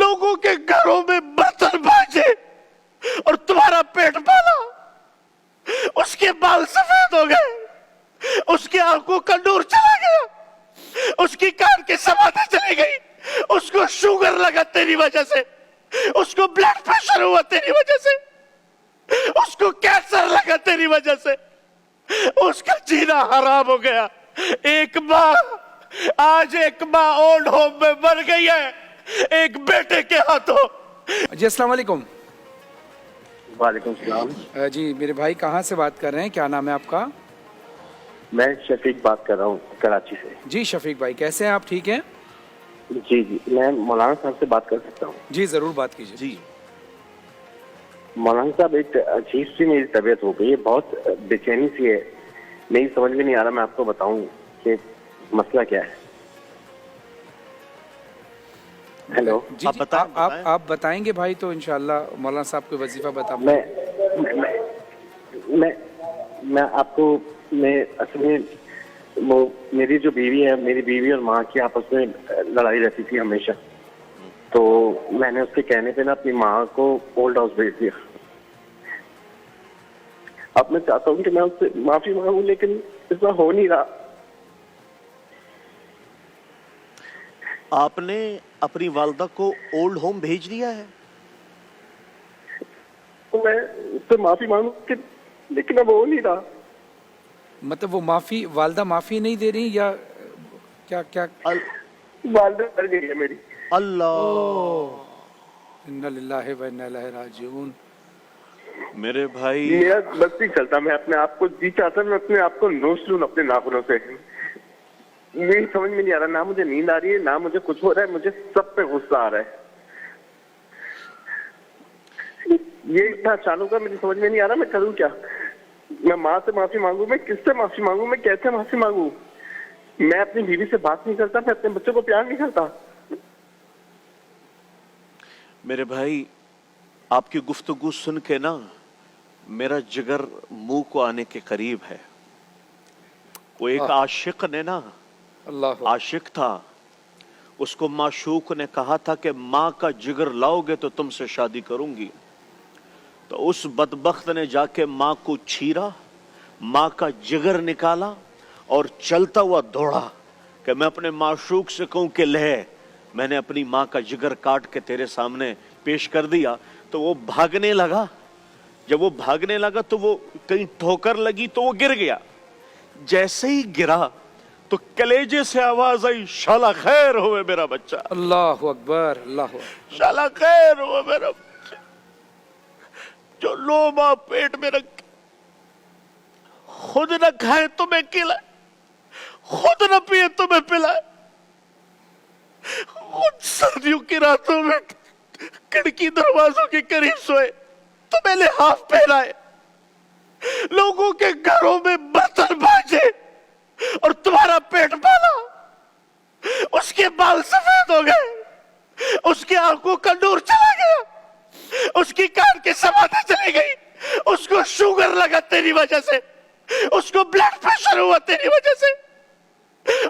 लोगों के घरों में बर्तन बाजे और तुम्हारा पेट पाला। उसके बाल सफेद हो गए, उसकी आंखों का नूर चला गया, उसकी कान की समाधि चली गई, उसको शुगर लगा तेरी वजह से, उसको ब्लड प्रेशर हुआ तेरी वजह से, उसको कैंसर लगा तेरी वजह से, उसका जीना हराम हो गया। एक माँ, आज एक माँ ओल्ड होम में मर गई है एक बेटे के हाथों। जी अस्सलाम वालेकुम। वालेकुम सलाम। जी मेरे भाई कहाँ से बात कर रहे हैं, क्या नाम है आपका? मैं शफीक बात कर रहा हूँ कराची से। जी शफीक भाई कैसे हैं आप, ठीक हैं? जी जी, मैं मौलाना साहब से बात कर सकता हूँ? जी जरूर बात कीजिए। जी मौलाना साहब, एक अजीब सी मेरी तबीयत हो गई है, बहुत बेचैनी सी है, मेरी समझ में नहीं आ रहा मैं आपको बताऊं कि मसला क्या है। हेलो जी आप बताएं, आप बताएंगे भाई तो इंशाल्लाह मौलाना साहब को वजीफा बता मैं आपको, मैं असल में वो मेरी जो बीवी है, मेरी बीवी और माँ की आपस में लड़ाई रहती थी हमेशा, तो मैंने उसके कहने पे ना अपनी माँ को ओल्ड हाउस भेज दिया। अब मैं चाहता हूँ कि मैं उससे माफी मांगू, लेकिन ऐसा हो नहीं रहा। आपने अपनी वालदा को ओल्ड होम भेज दिया है? तो मैं उससे माफी मांगू लेकिन अब हो नहीं रहा। मतलब वो माफी, वालदा माफी नहीं दे रही या क्या क्या? वालदा मर गई है मेरी। अल्लाह, इन्ना लिल्लाहि व इन्ना इलैहि राजिऊन। मेरे भाई मेरा बस नहीं चलता, मैं अपने आप को जी चाहता, मैं अपने आप को नोच लूं अपने नाखूनों से। मेरी समझ में नहीं आ रहा, ना मुझे नींद आ रही है, ना मुझे कुछ हो रहा है, मुझे सब पे गुस्सा आ रहा है। ये इतना अचानक का मेरी समझ में नहीं आ रहा, मैं करूं क्या? मैं माँ से माफी मांगू, मैं किससे माफी मांगू, मैं कैसे माफी मांगू? मैं अपनी बीवी से बात नहीं करता, मैं अपने बच्चों को प्यार नहीं करता। मेरे भाई आपकी गुफ्तगू सुन के ना मेरा जिगर मुंह को आने के करीब है। वो एक आशिक ने ना, अल्लाह, आशिक था, उसको माशूक ने कहा था कि माँ का जिगर लाओगे तो तुमसे शादी करूंगी। तो उस बदबख्त ने जाके माँ को छीरा, माँ का जिगर निकाला और चलता हुआ दौड़ा कि मैं अपने माशूक से कहूं कि ले, मैंने अपनी माँ का जिगर काट के तेरे सामने पेश कर दिया। तो वो भागने लगा, जब वो भागने लगा तो वो कहीं ठोकर लगी तो वो गिर गया। जैसे ही गिरा तो कलेजे से आवाज आई, शाला खैर होवे मेरा बच्चा। अल्लाह अकबर, अल्लाह अकबर। शाला खैर होवे मेरा बच्चा, जो लोमा पेट में रख खुद न खाए तुम्हें खिलाए, खुद न पिए तुम्हें पिलाए, खुद सर्दियों की रातों में खिड़की दरवाजों के करीब सोए, तुम्हें लिहाफ पहनाए, लोगों के घरों में बर्तन बाजे और तुम्हारा पेट पाला। उसके बाल सफेद हो गए, उसकी आंखों का नूर चला गया, उसकी कान की समाधि चली गई, उसको शुगर लगा तेरी वजह से, उसको ब्लड प्रेशर हुआ तेरी वजह से,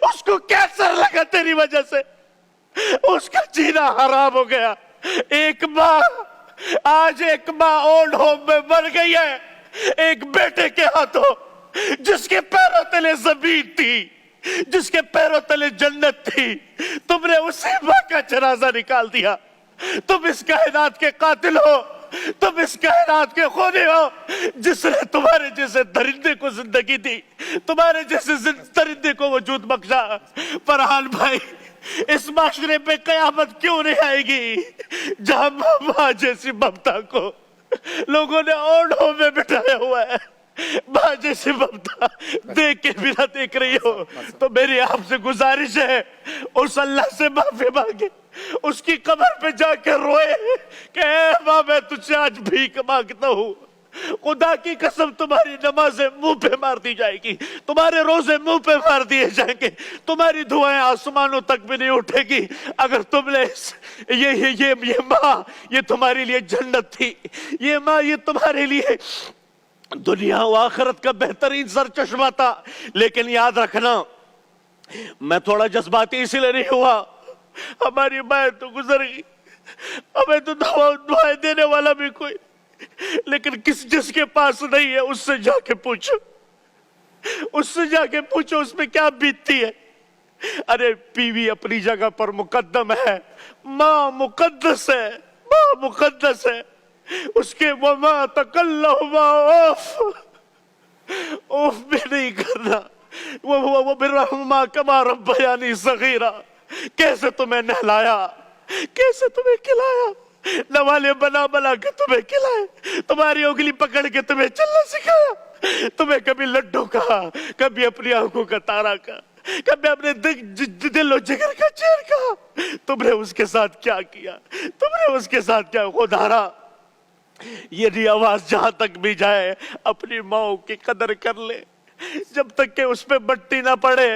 उसको कैंसर लगा तेरी वजह से, उसका जीना हराम हो गया। एक माँ, आज एक माँ ओल्ड होम में मर गई है एक बेटे के हाथों, जिसके पैरों तले जमीन थी, जिसके पैरों तले जन्नत थी। तुमने उसी माँ का जनाजा निकाल दिया। तुम इस कायनात के कातिल हो, तुम इस कायनात के खूनी हो, जिसने तुम्हारे जैसे दरिंदे को जिंदगी दी, तुम्हारे जैसे दरिंदे को वजूद बख्शा। फरहान भाई, इस माशरे पे कयामत क्यों नहीं आएगी जहां माँ जैसी ममता को लोगों ने ओल्ड होम में बिठाया हुआ है? माँ जैसी ममता देख के भी ना देख रही हो तो मेरी आपसे गुजारिश है, उस अल्लाह से माफी मांगे, उसकी कब्र पे जाकर रोए कि ऐ माँ, मैं तुझसे आज भीख मांगता हूँ, खुदा की कसम तुम्हारी नमाजें मुंह पे मार दी जाएगी, तुम्हारे रोजे मुंह पे मार दिए जाएंगे, तुम्हारी दुआएं आसमानों तक भी नहीं उठेगी अगर तुमने ये माँ, ये तुम्हारे लिए जन्नत थी, ये माँ ये तुम्हारे लिए दुनिया व आखिरत का बेहतरीन सर चश्मा था। लेकिन याद रखना, मैं थोड़ा जज्बाती इसलिए नहीं हुआ, हमारी माँ तो गुजर गई, हमें तो दुआएं देने वाला भी कोई, लेकिन जिसके पास नहीं है उससे जाके पूछो, उससे जाके पूछो उसमें क्या बीतती है। अरे बीवी अपनी जगह पर मुकद्दम है, माँ मुकद्दस है, माँ मुकद्दस है, उसके वमा तकल्लहुमा ओफ भी नहीं करना। वो बिर्रहुमा कमा रब्बयानी सगीरा, कैसे तुम्हें नहलाया, कैसे तुम्हें खिलाया, नवाले बना बना के तुम्हें खिलाए, तुम्हारी उंगली पकड़ के तुम्हें चलना सिखाया, तुम्हें कभी लड्डू कहा, कभी अपनी आंखों का तारा कहा, कभी अपने दिल और जिगर का चैन कहा। तुमने उसके साथ क्या किया, तुमने उसके साथ क्या खुदारा। यदि आवाज जहां तक भी जाए अपनी माँ की कदर कर ले, जब तक के उसमें मट्टी ना पड़े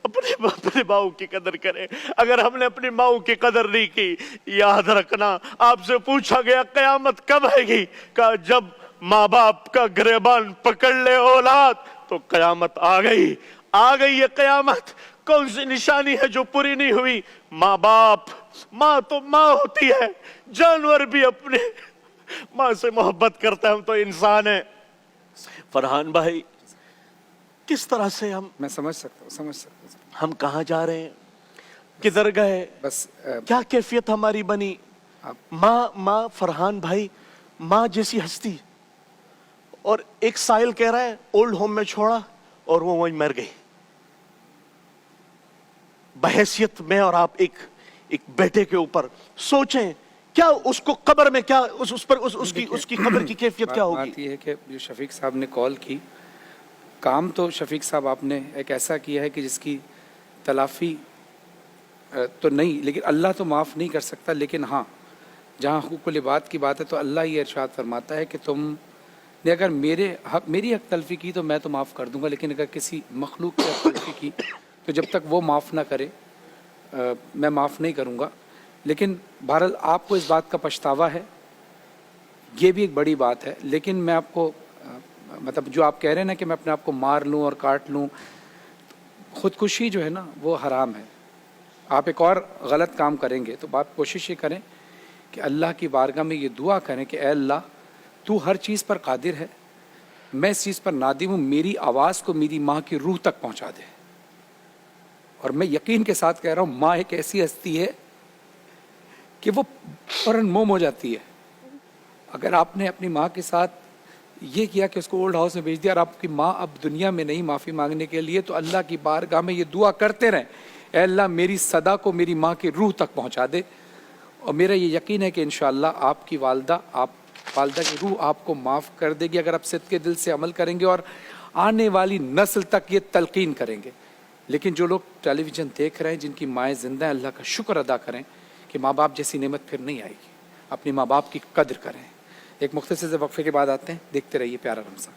अपनी माँ की कदर करे। अगर हमने अपनी माँ की कदर नहीं की, याद रखना आपसे पूछा गया कयामत कब आएगी, कहा जब माँ बाप का गिरबान पकड़ ले औलाद तो कयामत आ गई, आ गई ये कयामत। कौन सी निशानी है जो पूरी नहीं हुई? माँ बाप, माँ तो माँ होती है, जानवर भी अपने माँ से मोहब्बत करता है, हम तो इंसान है। फरहान भाई, किस तरह से मैं समझ सकता हूँ हम कहाँ जा रहे हैं, किधर गए, बस क्या कैफियत हमारी बनी। माँ फरहान भाई, माँ जैसी हस्ती, और एक साहिल कह रहा है ओल्ड होम में छोड़ा और वो वहीं मर गई। बहैसियत में और आप एक बेटे के ऊपर सोचें, क्या उसको कब्र में क्या उसकी कब्र की कैफियत क्या होगी। बात ये है कि जो शफीक साहब ने कॉल की, काम तो शफीक साहब आपने एक ऐसा किया है कि जिसकी तलाफी तो नहीं, लेकिन अल्लाह तो माफ़ नहीं कर सकता। लेकिन हाँ, जहाँ हुकूकुल इबाद की बात है तो अल्लाह ये इरशाद फरमाता है कि तुमने अगर मेरी हक तलफी की तो मैं तो माफ़ कर दूंगा, लेकिन अगर किसी मखलूक की हक तलफी की तो जब तक वो माफ़ ना करे मैं माफ़ नहीं करूँगा। लेकिन बहरहाल आपको इस बात का पछतावा है, ये भी एक बड़ी बात है। लेकिन मैं आपको मतलब जो आप कह रहे हैं ना कि मैं अपने आप को मार लूँ और काट लूँ, ख़ुदकुशी जो है ना वो हराम है। आप एक और गलत काम करेंगे तो आप कोशिश ये करें कि अल्लाह की बारगाह में ये दुआ करें कि ऐ अल्लाह तू हर चीज़ पर कादिर है, मैं इस चीज़ पर नादिम हूँ, मेरी आवाज़ को मेरी माँ की रूह तक पहुँचा दे। और मैं यकीन के साथ कह रहा हूँ, माँ एक ऐसी हस्ती है कि वो फौरन मोम हो जाती है। अगर आपने अपनी माँ के साथ ये किया कि उसको ओल्ड हाउस में भेज दिया और आपकी माँ अब दुनिया में नहीं माफ़ी मांगने के लिए, तो अल्लाह की बारगाह में ये दुआ करते रहें, ऐ अल्लाह मेरी सदा को मेरी माँ की रूह तक पहुँचा दे। और मेरा ये यकीन है कि इंशाअल्लाह आपकी वालदा की रूह आपको माफ़ कर देगी, अगर आप सिद्क़े दिल से अमल करेंगे और आने वाली नस्ल तक ये तलकीन करेंगे। लेकिन जो लोग टेलीविज़न देख रहे हैं, जिनकी माएँ ज़िंदा हैं, अल्लाह का शुक्र अदा करें कि माँ बाप जैसी नेमत फिर नहीं आएगी। अपनी माँ बाप की कद्र करें। एक मुख्तसर से वक्फे के बाद आते हैं, देखते रहिए प्यारा रमज़ान।